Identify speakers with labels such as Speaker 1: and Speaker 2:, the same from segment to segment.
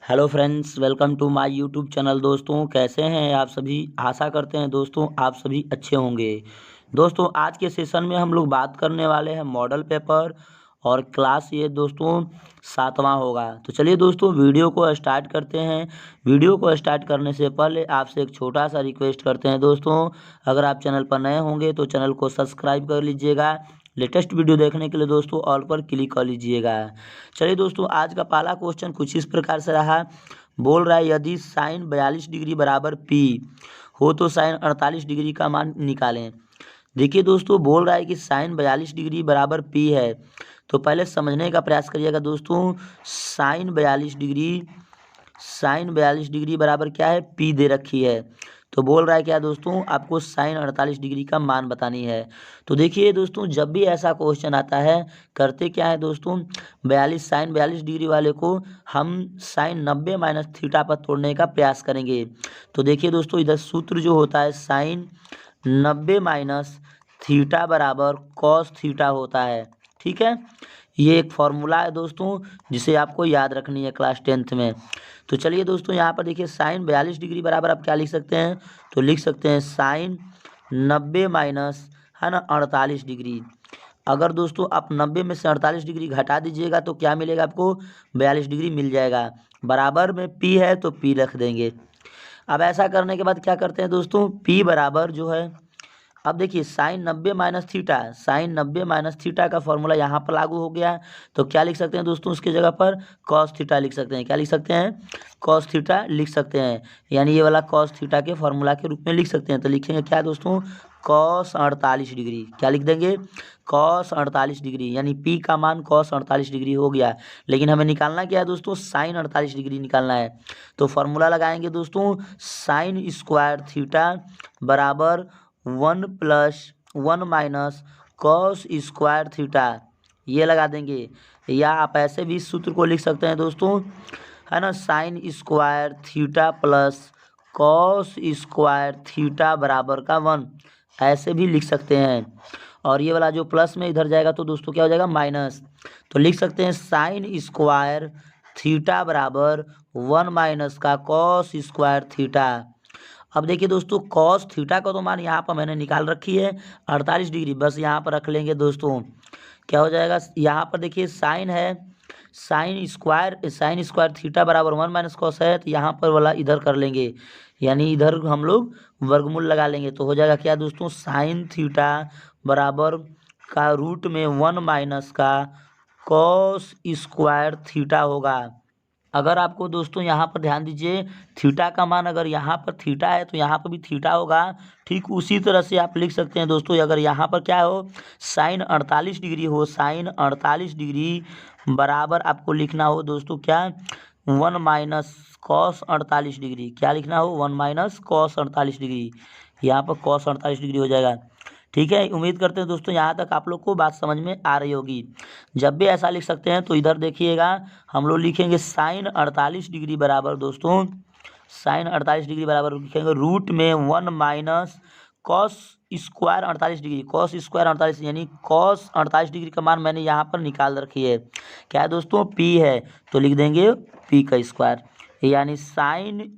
Speaker 1: Hello friends, welcome to my YouTube channel. दोस्तों कैसे हैं आप सभी। आशा करते हैं दोस्तों आप सभी अच्छे होंगे। दोस्तों आज के सेशन में हम लोग बात करने वाले हैं मॉडल पेपर और क्लास ये दोस्तों 7वां होगा। तो चलिए दोस्तों वीडियो को स्टार्ट करते हैं। वीडियो को स्टार्ट करने से पहले आपसे एक छोटा सा रिक्वेस्ट करते हैं दोस्तों, अगर आप चैनल पर नए होंगे तो चैनल को सब्सक्राइब कर लीजिएगा। लेटेस्ट वीडियो देखने के लिए दोस्तों ऑल पर क्लिक कर लीजिएगा। चलिए दोस्तों आज का पहला क्वेश्चन कुछ इस प्रकार से रहा। बोल रहा है यदि साइन 42 डिग्री बराबर पी हो तो साइन 48 डिग्री का मान निकालें। देखिए दोस्तों बोल रहा है कि साइन 42 डिग्री बराबर पी है, तो पहले समझने का प्रयास करिएगा दोस्तों। साइन 42 डिग्री बराबर क्या है, पी दे रखी है। तो बोल रहा है क्या दोस्तों, आपको साइन 48 डिग्री का मान बतानी है। तो देखिए दोस्तों जब भी ऐसा क्वेश्चन आता है करते क्या है दोस्तों, साइन 42 डिग्री वाले को हम साइन 90 माइनस थीटा पर तोड़ने का प्रयास करेंगे। तो देखिए दोस्तों इधर सूत्र जो होता है साइन 90 माइनस थीटा बराबर कॉस थीटा होता है। ठीक है, ये एक फॉर्मूला है दोस्तों जिसे आपको याद रखनी है क्लास 10th में। तो चलिए दोस्तों यहाँ पर देखिए साइन 42 डिग्री बराबर आप क्या लिख सकते हैं, तो लिख सकते हैं साइन 90 माइनस है ना 48 डिग्री। अगर दोस्तों आप 90 में से 48 डिग्री घटा दीजिएगा तो क्या मिलेगा आपको, 42 डिग्री मिल जाएगा। बराबर में पी है तो पी रख देंगे। अब ऐसा करने के बाद क्या करते हैं दोस्तों, पी बराबर जो है, अब देखिए sine 90 minus theta, sine 90 minus theta का फॉर्मूला यहाँ पर लागू हो गया है। तो क्या लिख सकते हैं दोस्तों, उसकी जगह पर कॉस थीटा लिख सकते हैं। क्या लिख सकते हैं, कॉस थीटा लिख सकते हैं। यानी ये वाला कॉस थीटा के फॉर्मूला के रूप में लिख सकते हैं। तो लिखेंगे क्या दोस्तों, कॉस 48 डिग्री। क्या लिख देंगे, कॉस 48 डिग्री, यानी पी का मान कॉस 48 डिग्री हो गया। लेकिन हमें निकालना क्या है दोस्तों, साइन 48 डिग्री निकालना है। तो फॉर्मूला लगाएंगे दोस्तों, साइन स्क्वायर थीटा बराबर 1 + 1 माइनस कॉस स्क्वायर थीटा, ये लगा देंगे। या आप ऐसे भी सूत्र को लिख सकते हैं दोस्तों, है ना, sine square theta plus cos square theta बराबर का 1, ऐसे भी लिख सकते हैं। और ये वाला जो प्लस में इधर जाएगा तो दोस्तों क्या हो जाएगा, माइनस। तो लिख सकते हैं साइन स्क्वायर थीटा बराबर 1 माइनस का कॉस स्क्वायर थीटा। अब देखिए दोस्तों कॉस थीटा का तो मान यहाँ पर मैंने निकाल रखी है 48 डिग्री, बस यहाँ पर रख लेंगे दोस्तों। क्या हो जाएगा, यहाँ पर देखिए साइन है, साइन स्क्वायर थीटा बराबर 1 माइनस कॉस है, तो यहाँ पर वाला इधर कर लेंगे, यानी इधर हम लोग वर्गमूल लगा लेंगे। तो हो जाएगा क्या दोस्तों, साइन थीटा बराबर का रूट में 1 माइनस का कॉस स्क्वायर थीटा होगा। अगर आपको दोस्तों यहाँ पर ध्यान दीजिए, थीटा का मान अगर यहाँ पर थीटा है तो यहाँ पर भी थीटा होगा। ठीक उसी तरह से आप लिख सकते हैं दोस्तों, अगर यहाँ पर क्या हो, साइन 48 डिग्री हो, साइन 48 डिग्री बराबर आपको लिखना हो दोस्तों क्या, 1 माइनस कॉस 48 डिग्री। क्या लिखना हो, 1 माइनस कॉस 48 डिग्री। यहाँ पर कॉस 48 डिग्री हो जाएगा। ठीक है, उम्मीद करते हैं दोस्तों यहाँ तक आप लोग को बात समझ में आ रही होगी। जब भी ऐसा लिख सकते हैं तो इधर देखिएगा, हम लोग लिखेंगे साइन 48 डिग्री बराबर दोस्तों, साइन 48 डिग्री बराबर लिखेंगे रूट में 1 minus cos square 48 degree, cos square 48 यानी कॉस 48 डिग्री का मान मैंने यहाँ पर निकाल रखी है। क्या है दोस्तों, पी है, तो लिख देंगे पी का स्क्वायर, यानी साइन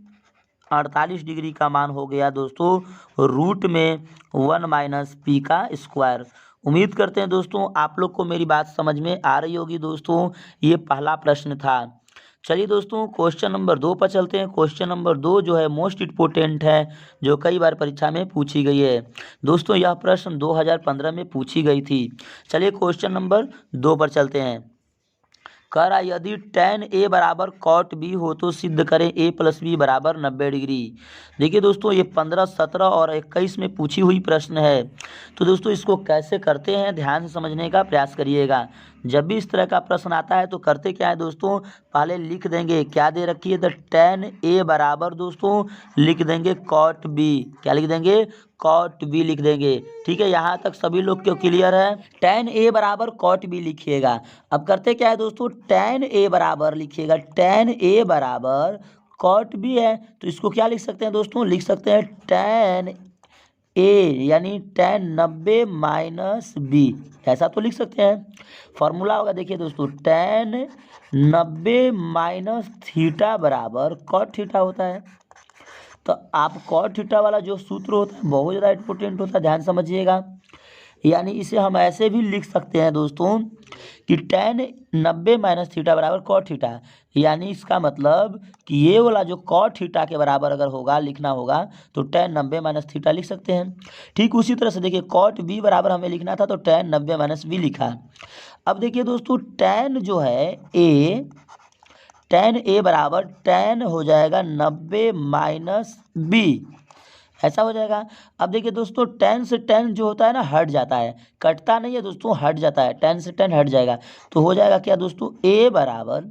Speaker 1: 48 डिग्री का मान हो गया दोस्तों रूट में 1 माइनस पी का स्क्वायर। उम्मीद करते हैं दोस्तों आप लोग को मेरी बात समझ में आ रही होगी दोस्तों। ये पहला प्रश्न था। चलिए दोस्तों क्वेश्चन नंबर 2 पर चलते हैं। क्वेश्चन नंबर 2 जो है मोस्ट इम्पोर्टेंट है, जो कई बार परीक्षा में पूछी गई है दोस्तों। यह प्रश्न 2015 में पूछी गई थी। चलिए क्वेश्चन नंबर 2 पर चलते हैं। कह रहा यदि tan a बराबर cot b हो तो सिद्ध करें a + b बराबर 90 डिग्री। देखिए दोस्तों ये 15, 17 और 21 में पूछी हुई प्रश्न है। तो दोस्तों इसको कैसे करते हैं ध्यान से समझने का प्रयास करिएगा। जब भी इस तरह का प्रश्न आता है तो करते क्या है दोस्तों, पहले लिख देंगे क्या दे रखी है, तो tan a बराबर दोस्तों लिख देंगे cot b। क्या लिख देंगे, कॉट बी लिख देंगे। ठीक है, यहाँ तक सभी लोग क्यों क्लियर है। tan a बराबर कॉट बी लिखिएगा। अब करते क्या है दोस्तों, tan a बराबर लिखिएगा, tan a बराबर कॉट बी है, तो इसको क्या लिख सकते हैं दोस्तों, लिख सकते हैं tan ए यानी tan 90 माइनस बी, ऐसा तो लिख सकते हैं। फॉर्मूला होगा देखिए दोस्तों, tan 90 माइनस थीटा बराबर cot थीटा होता है। तो आप cot थीटा वाला जो सूत्र होता है बहुत ज़्यादा इंपॉर्टेंट होता है, ध्यान समझिएगा। यानी इसे हम ऐसे भी लिख सकते हैं दोस्तों कि tan 90 माइनस थीटा बराबर cot थीटा, यानी इसका मतलब कि ये वाला जो cot थीटा के बराबर अगर होगा, लिखना होगा तो tan 90 माइनस थीटा लिख सकते हैं। ठीक उसी तरह से देखिए cot b बराबर हमें लिखना था तो tan 90 माइनस b लिखा। अब देखिए दोस्तों tan जो है tan a बराबर tan हो जाएगा 90 माइनस b, ऐसा हो जाएगा। अब देखिए दोस्तों tan से tan जो होता है ना हट जाता है, कटता नहीं है दोस्तों, हट जाता है, tan से tan हट जाएगा। तो हो जाएगा क्या दोस्तों, a बराबर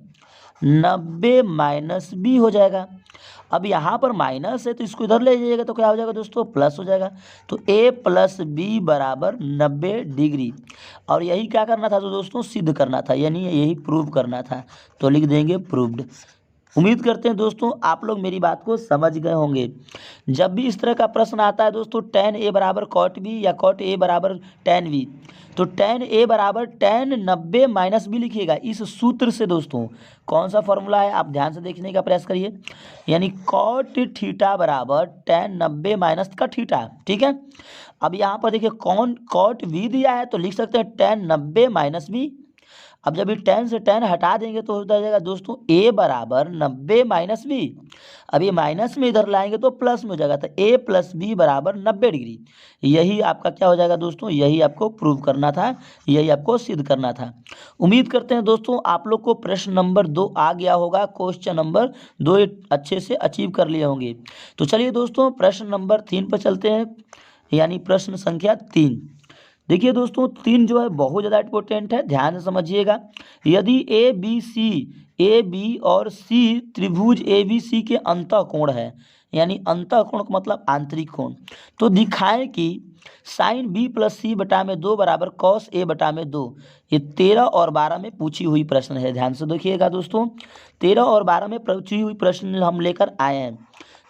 Speaker 1: 90 माइनस बी हो जाएगा। अब यहाँ पर माइनस है तो इसको इधर ले जाइएगा तो क्या हो जाएगा दोस्तों, प्लस हो जाएगा। तो a प्लस बी बराबर 90 डिग्री। और यही क्या करना था तो दोस्तों, सिद्ध करना था, यानी यही प्रूव करना था। तो लिख देंगे प्रूव्ड। उम्मीद करते हैं दोस्तों आप लोग मेरी बात को समझ गए होंगे। जब भी इस तरह का प्रश्न आता है दोस्तों, tan a बराबर cot b या cot a बराबर tan b, तो tan a बराबर tan 90 माइनस बी लिखिएगा इस सूत्र से। दोस्तों कौन सा फॉर्मूला है आप ध्यान से देखने का प्रयास करिए, यानी cot थीटा बराबर tan 90 माइनस का थीटा। ठीक है, अब यहाँ पर देखिए कौन cot b दिया है तो लिख सकते हैं tan 90 माइनस बी। अब जब ये tan से tan हटा देंगे तो हो जाएगा दोस्तों a बराबर 90 माइनस बी। अब ये माइनस में इधर लाएंगे तो प्लस में हो जाएगा, तो a प्लस बी बराबर 90 डिग्री। यही आपका क्या हो जाएगा दोस्तों, यही आपको प्रूव करना था, यही आपको सिद्ध करना था। उम्मीद करते हैं दोस्तों आप लोग को प्रश्न नंबर 2 आ गया होगा, क्वेश्चन नंबर 2 अच्छे से अचीव कर लिए होंगे। तो चलिए दोस्तों प्रश्न नंबर 3 पर चलते हैं, यानी प्रश्न संख्या 3। देखिए दोस्तों 3 जो है बहुत ज़्यादा इंपॉर्टेंट है, ध्यान से समझिएगा। यदि ए बी और सी त्रिभुज ए बी सी के अंतःकोण है, यानी अंतःकोण का मतलब आंतरिक कोण, तो दिखाएं कि साइन बी प्लस सी बटा में 2 बराबर कॉस ए बटा में 2। ये 13 और 12 में पूछी हुई प्रश्न है, ध्यान से देखिएगा दोस्तों। 13 और 12 में पूछी हुई प्रश्न हम लेकर आए हैं।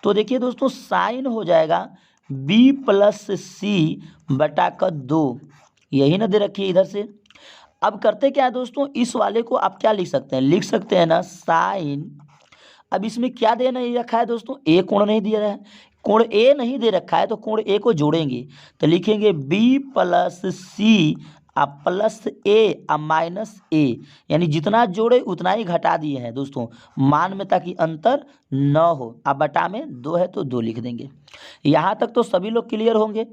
Speaker 1: तो देखिए दोस्तों साइन हो जाएगा बी प्लस सी बटा का 2, यही ना दे रखी है इधर से। अब करते क्या है दोस्तों, इस वाले को आप क्या लिख सकते हैं, लिख सकते हैं ना साइन। अब इसमें क्या दे नहीं रखा है दोस्तों, ए कोण नहीं दिया है, कोण ए नहीं दे रखा है, तो कोण ए को जोड़ेंगे तो लिखेंगे बी प्लस सी अब प्लस ए अब माइनस ए, यानी जितना जोड़े उतना ही घटा दिए हैं दोस्तों मान में, ताकि अंतर न हो। अब बटा में 2 है तो 2 लिख देंगे। यहाँ तक तो सभी लोग क्लियर होंगे।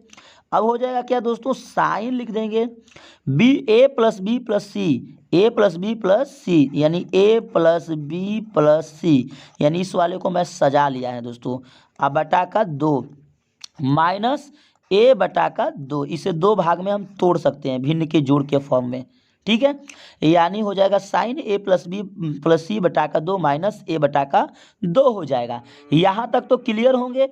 Speaker 1: अब हो जाएगा क्या दोस्तों, साइन लिख देंगे बी ए प्लस बी प्लस सी, ए प्लस बी प्लस सी, यानी ए प्लस बी प्लस सी, यानी इस वाले को मैं सजा लिया है दोस्तों। अब बटा का 2 माइनस ए बटा का 2, इसे 2 भाग में हम तोड़ सकते हैं भिन्न के जोड़ के फॉर्म में। ठीक है, यानी हो जाएगा साइन ए प्लस बी प्लस सी बटा का 2 माइनस ए बटा का 2 हो जाएगा। यहाँ तक तो क्लियर होंगे।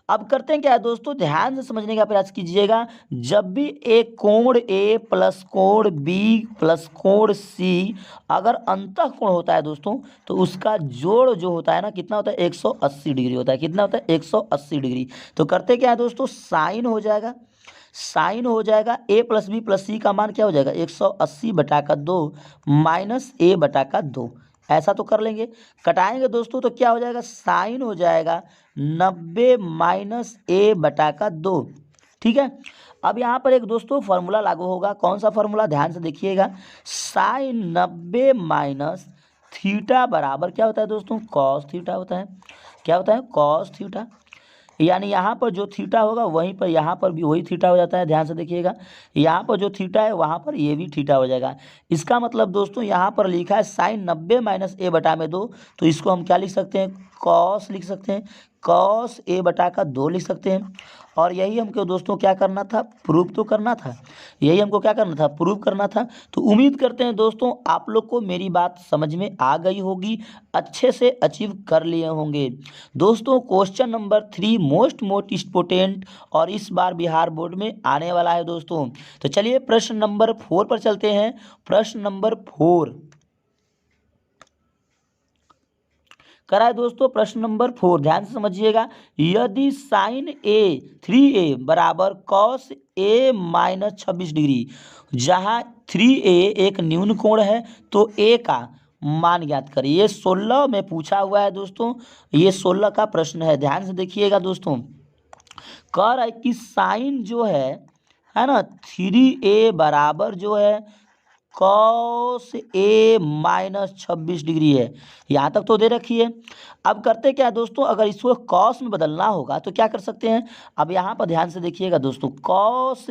Speaker 1: अब करते हैं क्या दोस्तों, ध्यान से समझने का प्रयास कीजिएगा। जब भी एक कोण ए प्लस कोण बी प्लस कोण सी अगर अंतःकोण होता है दोस्तों, तो उसका जोड़ जो होता है ना कितना होता है, 180 डिग्री होता है। कितना होता है, 180 डिग्री। तो करते क्या है दोस्तों, साइन हो जाएगा, साइन हो जाएगा ए प्लस बी प्लस सी का मान क्या हो जाएगा, 180 बटा का 2 माइनस ए बटा का 2, ऐसा तो कर लेंगे। कटाएंगे दोस्तों तो क्या हो जाएगा, साइन हो जाएगा 90 माइनस ए बटा का 2। ठीक है, अब यहाँ पर एक दोस्तों फॉर्मूला लागू होगा। कौन सा फॉर्मूला, ध्यान से देखिएगा। साइन 90 माइनस थीटा बराबर क्या होता है दोस्तों, कॉस थीटा होता है। क्या होता है, कॉस थीटा। यानी यहाँ पर जो थीटा होगा वहीं पर यहाँ पर भी वही थीटा हो जाता है। ध्यान से देखिएगा, यहाँ पर जो थीटा है वहाँ पर ये भी थीटा हो जाएगा। इसका मतलब दोस्तों यहाँ पर लिखा है साइन 90 माइनस ए बटा में 2, तो इसको हम क्या लिख सकते हैं, कॉस लिख सकते हैं, कॉस ए बटा का 2 लिख सकते हैं। और यही हमको दोस्तों क्या करना था, प्रूव तो करना था। यही हमको क्या करना था, प्रूव करना था। तो उम्मीद करते हैं दोस्तों आप लोग को मेरी बात समझ में आ गई होगी, अच्छे से अचीव कर लिए होंगे। दोस्तों क्वेश्चन नंबर 3 मोस्ट इम्पोर्टेंट और इस बार बिहार बोर्ड में आने वाला है दोस्तों। तो चलिए प्रश्न नंबर 4 पर चलते हैं। प्रश्न नंबर 4, करा है दोस्तों प्रश्न नंबर 4, ध्यान से समझिएगा। यदि साइन ए 3a बराबर कॉस ए माइनस 26 डिग्री, जहाँ 3a एक न्यून कोण है तो a का मान ज्ञात करें। ये 16 में पूछा हुआ है दोस्तों, ये 16 का प्रश्न है, ध्यान से देखिएगा दोस्तों। कह रहा है कि साइन जो है ना 3a बराबर जो है कॉस ए माइनस 26 डिग्री है। यहाँ तक तो दे रखी है। अब करते क्या है दोस्तों, अगर इसको कॉस में बदलना होगा तो क्या कर सकते हैं। अब यहाँ पर ध्यान से देखिएगा दोस्तों, कॉस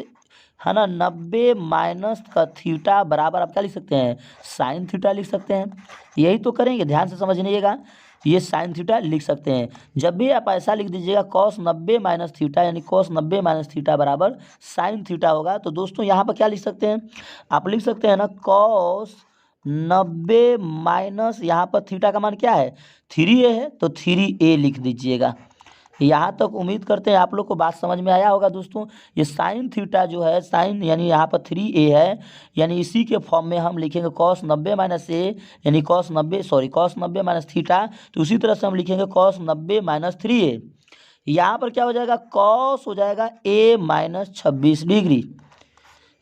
Speaker 1: है ना 90 माइनस का थीटा बराबर आप क्या लिख सकते हैं, साइन थीटा लिख सकते हैं। यही तो करेंगे, ध्यान से समझिएगा, ये साइन थीटा लिख सकते हैं। जब भी आप ऐसा लिख दीजिएगा कॉस 90 माइनस थीटा, यानी कॉस 90 माइनस थीटा बराबर साइन थीटा होगा, तो दोस्तों यहाँ पर क्या लिख सकते हैं, आप लिख सकते हैं ना कॉस 90 माइनस, यहाँ पर थीटा का मान क्या है 3a है, तो 3a लिख दीजिएगा। यहाँ तक उम्मीद करते हैं आप लोग को बात समझ में आया होगा दोस्तों। ये साइन थीटा जो है, साइन यानी यहाँ पर 3a है, यानी इसी के फॉर्म में हम लिखेंगे कॉस 90 माइनस ए, यानी कॉस 90 माइनस थीटा, तो उसी तरह से हम लिखेंगे कॉस 90 माइनस 3a। यहाँ पर क्या हो जाएगा, कॉस हो जाएगा a माइनस 26 डिग्री।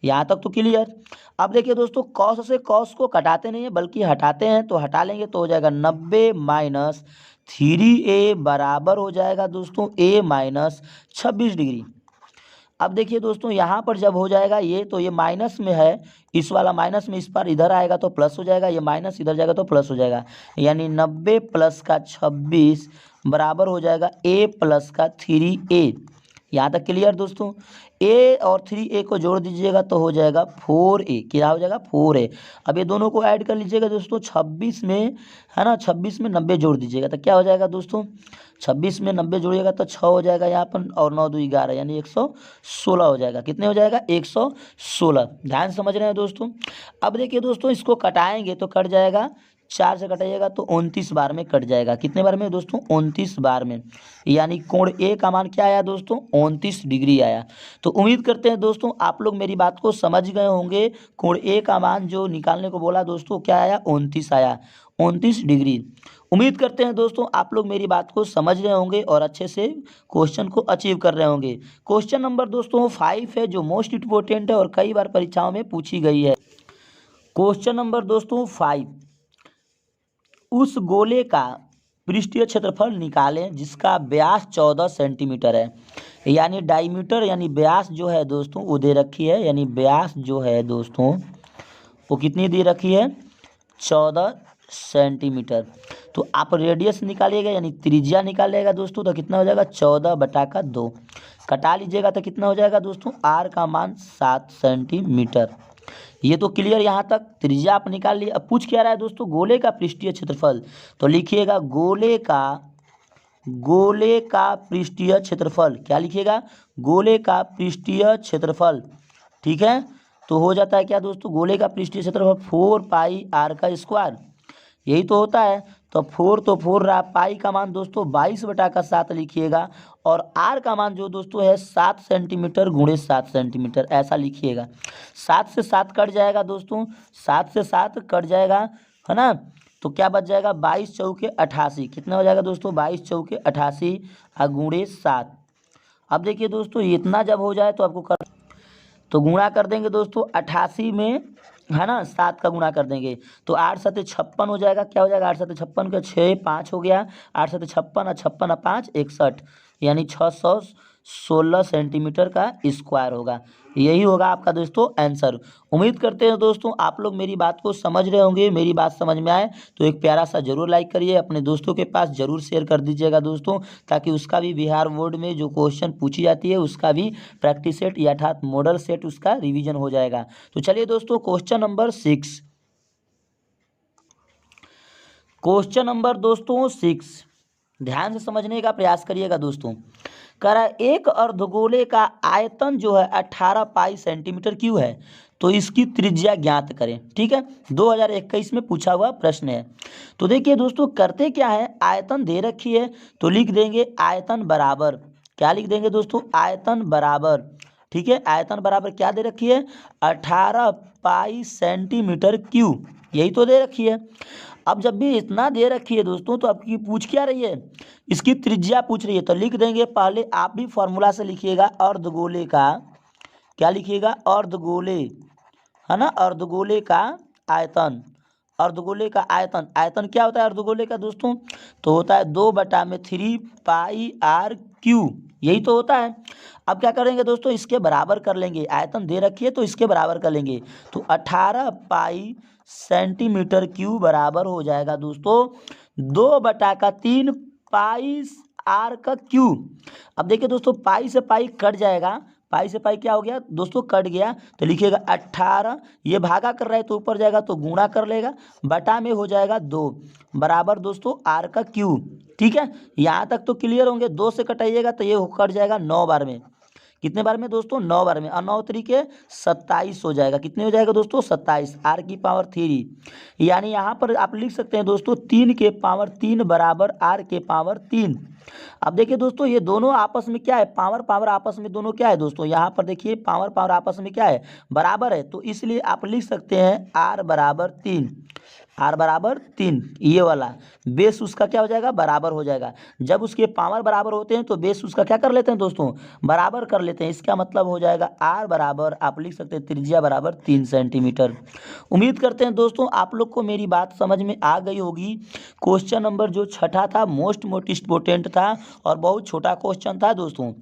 Speaker 1: यहाँ तक तो क्लियर। अब देखिए दोस्तों, कॉस से कॉस को कटाते नहीं है बल्कि हटाते हैं, तो हटा लेंगे तो हो जाएगा 90 माइनस 3a बराबर हो जाएगा दोस्तों a माइनस 26 डिग्री। अब देखिए दोस्तों, यहाँ पर जब हो जाएगा ये, तो ये माइनस में है, इस वाला माइनस में इस पर इधर आएगा तो प्लस हो जाएगा, ये माइनस इधर जाएगा तो प्लस हो जाएगा, यानी 90 प्लस का 26 बराबर हो जाएगा a प्लस का 3a। यहाँ तक क्लियर दोस्तों। a और 3a को जोड़ दीजिएगा तो हो जाएगा 4a, क्या हो जाएगा 4a। अब ये दोनों को ऐड कर लीजिएगा दोस्तों, 26 में है ना, 26 में 90 जोड़ दीजिएगा तो क्या हो जाएगा दोस्तों, 26 में 90 जोड़िएगा तो 6 हो जाएगा यहाँ पर, और 9 2 11 यानी 116 हो जाएगा। कितने हो जाएगा 116। ध्यान समझ रहे हैं दोस्तों। अब देखिए दोस्तों, इसको कटाएंगे तो कट जाएगा, 4 से कटाइएगा तो 29 बार में कट जाएगा। कितने बार में दोस्तों, 29 बार में, यानी कोण ए का मान क्या आया दोस्तों, 29 डिग्री आया। तो उम्मीद करते हैं दोस्तों आप लोग मेरी बात को समझ गए होंगे। कोण ए का मान जो निकालने को बोला दोस्तों क्या आया, 29 आया, 29 डिग्री। उम्मीद करते हैं दोस्तों आप लोग मेरी बात को समझ रहे होंगे और अच्छे से क्वेश्चन को अचीव कर रहे होंगे। क्वेश्चन नंबर दोस्तों 5 है, जो मोस्ट इंपॉर्टेंट है और कई बार परीक्षाओं में पूछी गई है। क्वेश्चन नंबर दोस्तों 5, उस गोले का पृष्ठीय क्षेत्रफल निकालें जिसका व्यास 14 सेंटीमीटर है। यानी डायमीटर यानी व्यास जो है दोस्तों वो दे रखी है, यानी व्यास जो है दोस्तों वो कितनी दे रखी है, 14 सेंटीमीटर। तो आप रेडियस निकालिएगा यानी त्रिज्या निकालिएगा दोस्तों, तो कितना हो जाएगा 14/2। कटा लीजिएगा तो कितना हो जाएगा दोस्तों, आर का मान 7 सेंटीमीटर। ये तो क्लियर। यहाँ तक त्रिज्या आप निकाल लिए। अब पूछ क्या रहा है दोस्तों, गोले का पृष्ठीय क्षेत्रफल, तो लिखिएगा गोले का पृष्ठीय क्षेत्रफल। क्या लिखिएगा, गोले का पृष्ठीय क्षेत्रफल। ठीक है, तो हो जाता है क्या दोस्तों, गोले का पृष्ठीय क्षेत्रफल 4 पाई आर का स्क्वायर, यही तो होता है। तो 4 रहा, पाई का मान दोस्तों 22/7 लिखिएगा, और आर का मान जो दोस्तों है 7 सेंटीमीटर गुणे 7 सेंटीमीटर, ऐसा लिखिएगा। 7 से 7 कट जाएगा दोस्तों, 7 से 7 कट जाएगा है ना, तो क्या बच जाएगा 22 चौके 88। कितना हो जाएगा दोस्तों, 22 चौके 88 गुणे 7। अब देखिए दोस्तों, इतना जब हो जाए तो आपको तो गुणा कर देंगे दोस्तों 88 में है ना, 7 का गुणा कर देंगे तो 8 7 56 हो जाएगा। क्या हो जाएगा, 8 7 56 का 6 5 हो गया, 8 7 56 और 56 5 61, यानी 616 सेंटीमीटर का स्क्वायर होगा। यही होगा आपका दोस्तों आंसर। उम्मीद करते हैं दोस्तों आप लोग मेरी बात को समझ रहे होंगे। मेरी बात समझ में आए तो एक प्यारा सा जरूर लाइक करिए, अपने दोस्तों के पास जरूर शेयर कर दीजिएगा दोस्तों, ताकि उसका भी बिहार बोर्ड में जो क्वेश्चन पूछी जाती है उसका भी प्रैक्टिस सेट अर्थात मॉडल सेट उसका रिवीजन हो जाएगा। तो चलिए दोस्तों, क्वेश्चन नंबर 6, क्वेश्चन नंबर दोस्तों 6 ध्यान से समझने का प्रयास करिएगा दोस्तों। कह रहा है एक अर्धगोले का आयतन जो है 18 पाई सेंटीमीटर क्यूब है, तो इसकी त्रिज्या ज्ञात करें। ठीक है, 2021 में पूछा हुआ प्रश्न है। तो देखिए दोस्तों, करते क्या है, आयतन दे रखी है तो लिख देंगे आयतन बराबर, क्या लिख देंगे दोस्तों, आयतन बराबर। ठीक है, आयतन बराबर क्या दे रखी है, 18 पाई सेंटीमीटर क्यूब, यही तो दे रखी है। अब जब भी इतना दे रखी है दोस्तों तो आपकी पूछ क्या रही है, इसकी त्रिज्या पूछ रही है। तो लिख देंगे, पहले आप भी फॉर्मूला से लिखिएगा अर्धगोले का, क्या लिखिएगा, अर्धगोले, है ना, अर्धगोले का आयतन। अर्धगोले का आयतन, आयतन क्या होता है अर्धगोले का दोस्तों, तो होता है 2/3 पाई आर क्यू, यही तो होता है। अब क्या करेंगे दोस्तों, इसके बराबर कर लेंगे, आयतन दे रखी है तो इसके बराबर कर लेंगे। तो 18 पाई सेंटीमीटर क्यूब बराबर हो जाएगा दोस्तों 2/3 पाई आर का क्यूब। अब देखिए दोस्तों, पाई से पाई कट जाएगा, पाई से पाई क्या हो गया दोस्तों, कट गया। तो लिखिएगा 18, ये भागा कर रहा है तो ऊपर जाएगा तो गुणा कर लेगा, बटा में हो जाएगा 2 बराबर दोस्तों आर का क्यूब। ठीक है, यहाँ तक तो क्लियर होंगे। 2 से कटाइएगा तो ये कट जाएगा 9 बार में। कितने बार में दोस्तों, 9 बार में। और 9 तरीके 27 हो जाएगा। कितने हो जाएगा दोस्तों, 27 आर की पावर 3। यानी यहाँ पर आप लिख सकते हैं दोस्तों 3 के पावर 3 बराबर आर के पावर 3। अब देखिए दोस्तों, ये दोनों आपस में क्या है, पावर पावर आपस में दोनों क्या है दोस्तों, यहाँ पर देखिए पावर पावर आपस में क्या है, बराबर है। तो इसलिए आप लिख सकते हैं आर बराबर 3, आर बराबर 3, ये वाला बेस उसका क्या हो जाएगा, बराबर हो जाएगा। जब उसके पावर बराबर होते हैं तो बेस उसका क्या कर लेते हैं दोस्तों, बराबर कर लेते हैं। इसका मतलब हो जाएगा आर बराबर, आप लिख सकते हैं त्रिज्या बराबर 3 सेंटीमीटर। उम्मीद करते हैं दोस्तों आप लोग को मेरी बात समझ में आ गई होगी। क्वेश्चन नंबर जो 6 था मोस्ट इम्पोर्टेंट था और बहुत छोटा क्वेश्चन था दोस्तों।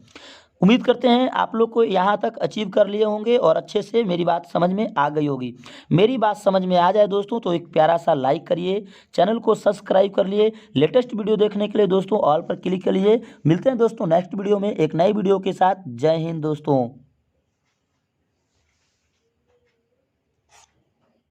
Speaker 1: उम्मीद करते हैं आप लोग को यहाँ तक अचीव कर लिए होंगे और अच्छे से मेरी बात समझ में आ गई होगी। मेरी बात समझ में आ जाए दोस्तों तो एक प्यारा सा लाइक करिए, चैनल को सब्सक्राइब कर लिए। लेटेस्ट वीडियो देखने के लिए दोस्तों ऑल पर क्लिक करिए। मिलते हैं दोस्तों नेक्स्ट वीडियो में एक नई वीडियो के साथ। जय हिंद दोस्तों।